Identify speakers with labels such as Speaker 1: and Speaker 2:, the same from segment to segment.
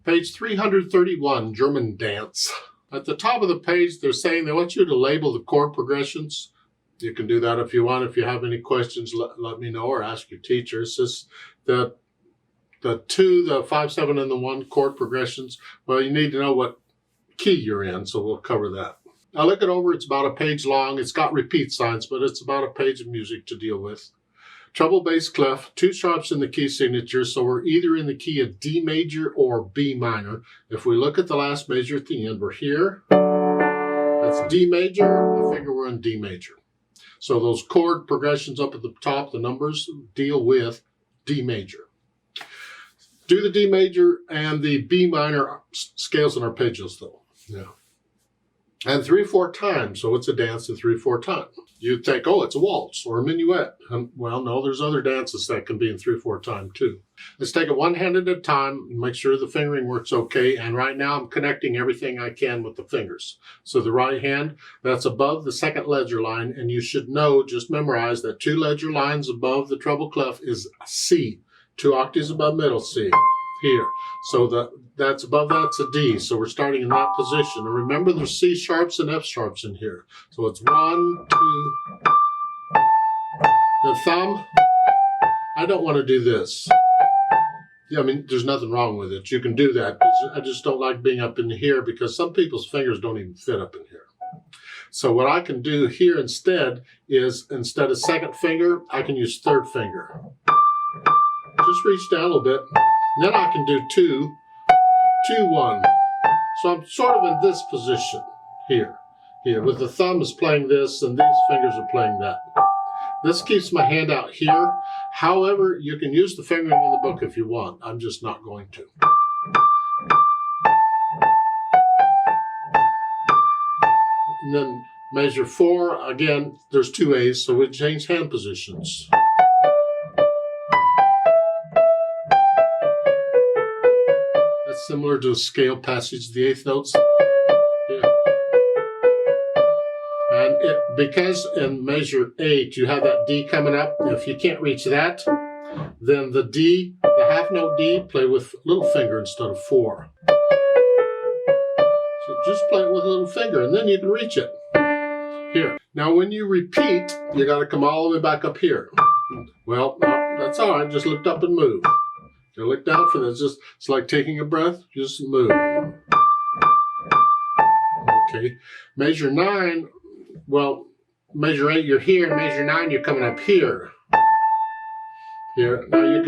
Speaker 1: Page 331, German dance. At the top of the page, they're saying they want you to label the chord progressions. You can do that if you want. If you have any questions, let me know or ask your teacher. It's just the 2, the 5, 7, and the 1 chord progressions. Well, you need to know what key you're in, so we'll cover that. Now look it over. It's about a page long. It's got repeat signs, but it's about a page of music to deal with. Treble bass clef, 2 sharps in the key signature, so we're either in the key of D major or B minor. If we look at the last measure at the end, we're here. That's D major. I figure we're in D major. So those chord progressions up at the top, the numbers, deal with D major. Do the D major and the B minor scales in arpeggios, though. Yeah. And 3/4 time, so it's a dance in 3/4 time. You'd think, oh, it's a waltz or a minuet. Well, no, there's other dances that can be in 3/4 time too. Let's take it one hand at a time and make sure the fingering works okay. And right now I'm connecting everything I can with the fingers. So the right hand, that's above the second ledger line. And you should know, just memorize that 2 ledger lines above the treble clef is C. 2 octaves above middle C here. So that's above that's a D. So we're starting in that position. And remember there's C sharps and F sharps in here. So it's 1, 2. The thumb, I don't want to do this. Yeah, I mean, there's nothing wrong with it. You can do that. I just don't like being up in here because some people's fingers don't even fit up in here. So what I can do here instead is, instead of second finger, I can use third finger. Just reach down a little bit. Then I can do 2, 2, 1. So I'm sort of in this position here, with the thumb is playing this and these fingers are playing that. This keeps my hand out here. However, you can use the fingering in the book if you want. I'm just not going to. And then measure 4. Again, there's 2 A's, so we change hand positions. Similar to a scale passage, the 8th notes. Yeah. And because in measure 8 you have that D coming up, if you can't reach that, then the D, the half note D, play with little finger instead of 4. So just play it with a little finger and then you can reach it. Here. Now when you repeat, you got to come all the way back up here. Well, no, that's all right. Just lift up and move. You look down for this. It's like taking a breath. Just move. Okay. Measure 9. Well, measure 8 you're here. Measure 9 you're coming up here. Here. Now you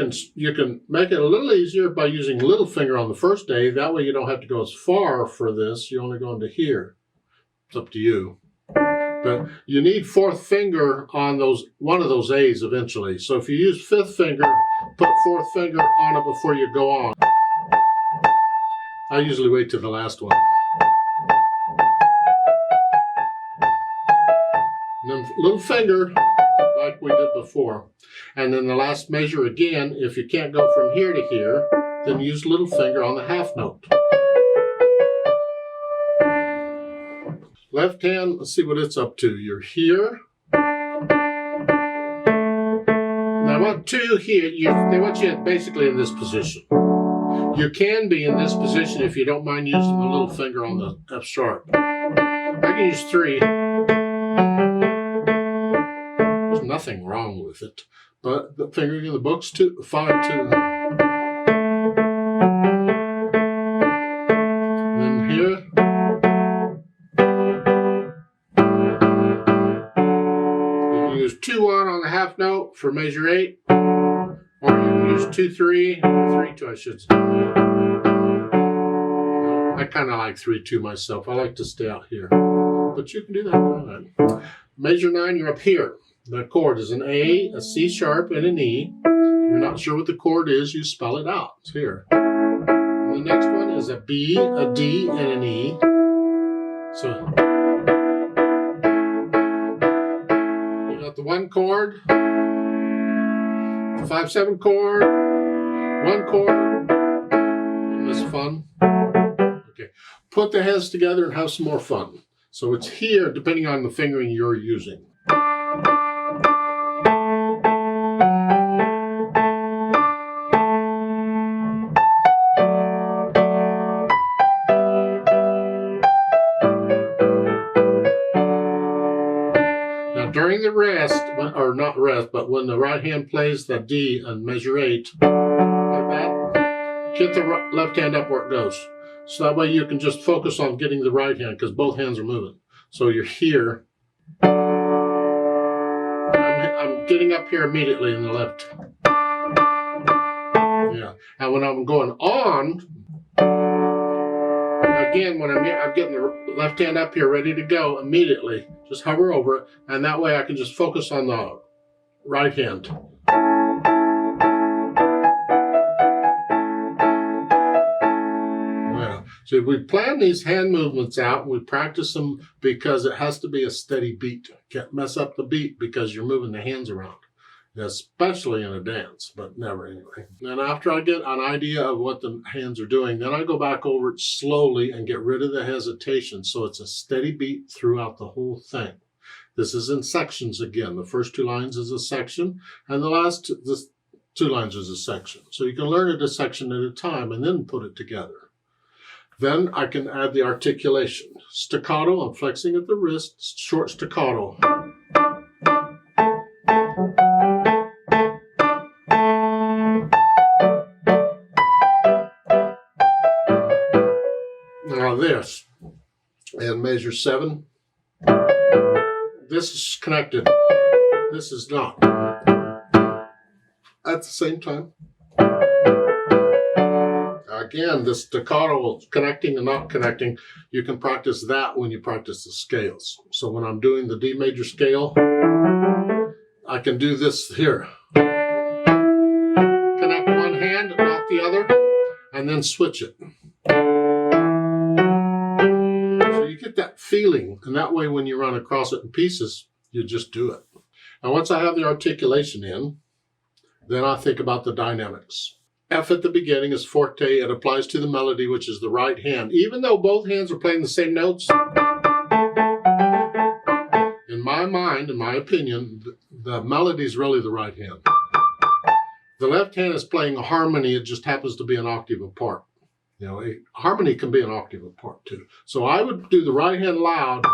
Speaker 1: can make it a little easier by using little finger on the first A. That way you don't have to go as far for this. You only go into here. It's up to you. But you need 4th finger on one of those A's eventually. So if you use 5th finger, put 4th finger on it before you go on. I usually wait till the last one. And then little finger, like we did before. And then the last measure again, if you can't go from here to here, then use little finger on the half note. Left hand, let's see what it's up to. You're here. Now, what 2 here, they want you basically in this position. You can be in this position if you don't mind using the little finger on the F sharp. I can use 3. There's nothing wrong with it. But the fingering in the book's 2, 5, 2. And then here. Use 2, 1 on the half note for measure 8, or you can use 2, 3, or 3, 2, I should say. I kind of like 3, 2 myself. I like to stay out here, but you can do that. Measure 9, you're up here. The chord is an A, a C sharp, and an E. If you're not sure what the chord is, you spell it out. It's here. And the next one is a B, a D, and an E. So the 1 chord, the 5, 7 chord, 1 chord. Isn't this fun? Okay. Put the hands together and have some more fun. So it's here, depending on the fingering you're using. during the rest, or not rest, but when the right hand plays the D and measure 8, like that, get the left hand up where it goes. So that way you can just focus on getting the right hand because both hands are moving. So you're here. I'm getting up here immediately in the left. Yeah. And when I'm going on, again, when I'm getting the left hand up here ready to go immediately, just hover over it, and that way I can just focus on the right hand. Yeah. So we plan these hand movements out, and we practice them because it has to be a steady beat. Can't mess up the beat because you're moving the hands around. Especially in a dance, but never anyway. And after I get an idea of what the hands are doing, then I go back over it slowly and get rid of the hesitation so it's a steady beat throughout the whole thing. This is in sections again. The first 2 lines is a section, and the 2 lines is a section. So you can learn it a section at a time and then put it together. Then I can add the articulation. Staccato, I'm flexing at the wrist, short staccato. Now this, and measure 7. This is connected. This is not. At the same time. Again, the staccato, connecting and not connecting, you can practice that when you practice the scales. So when I'm doing the D major scale, I can do this here. Connect one hand, not the other, and then switch it. Get that feeling, and that way when you run across it in pieces, you just do it. And once I have the articulation in, then I think about the dynamics. F at the beginning is forte. It applies to the melody, which is the right hand. Even though both hands are playing the same notes, in my mind, in my opinion, the melody is really the right hand. The left hand is playing a harmony. It just happens to be an octave apart. You know, a harmony can be an octave apart too. So I would do the right hand loud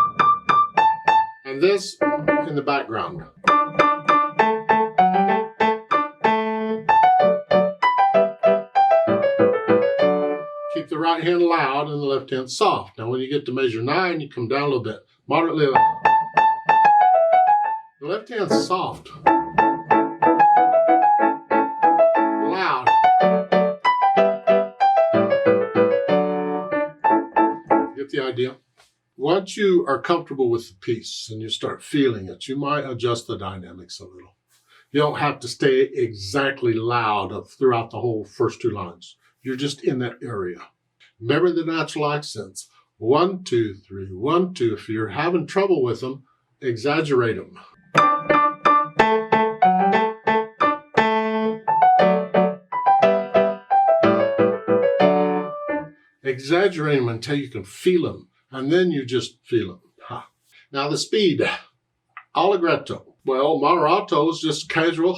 Speaker 1: and this in the background. Keep the right hand loud and the left hand soft. Now when you get to measure 9, you come down a little bit. Moderately loud. The left hand's soft. Loud. The idea. Once you are comfortable with the piece and you start feeling it, you might adjust the dynamics a little. You don't have to stay exactly loud throughout the whole first 2 lines. You're just in that area. Remember the natural accents. 1, 2, 3, 1, 2. If you're having trouble with them, exaggerate them. Exaggerate them until you can feel them, and then you just feel them. Ha. Now the speed. Allegretto. Well, moderato is just casual.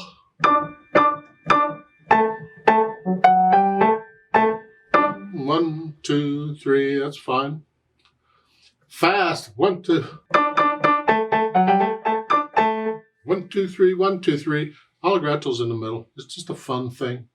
Speaker 1: 1, 2, 3, that's fine. Fast, 1, 2. 1, 2, 3, 1, 2, 3. Allegretto's in the middle. It's just a fun thing.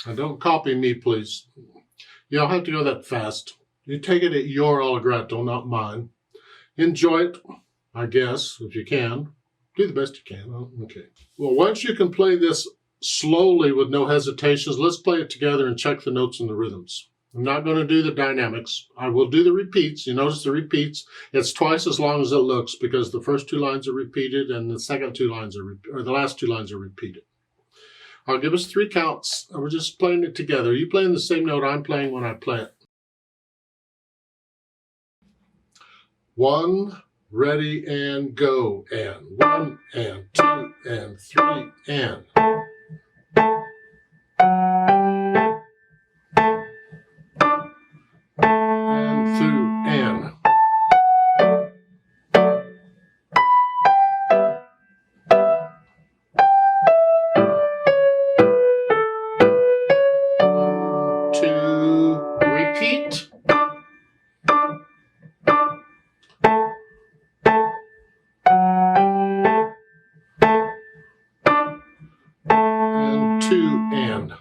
Speaker 1: And don't copy me, please. You don't have to go that fast. You take it at your allegretto, not mine. Enjoy it, I guess, if you can. Do the best you can. Oh, okay. Well, once you can play this slowly with no hesitations, let's play it together and check the notes and the rhythms. I'm not going to do the dynamics. I will do the repeats. You notice the repeats. It's twice as long as it looks because the first 2 lines are repeated and the second 2 lines are, or the last 2 lines are repeated. I'll give us 3 counts, and we're just playing it together. You playing the same note I'm playing when I play it. 1, ready, and go, and 1, and 2, and 3, and. And through, and. Repeat. And 2, and.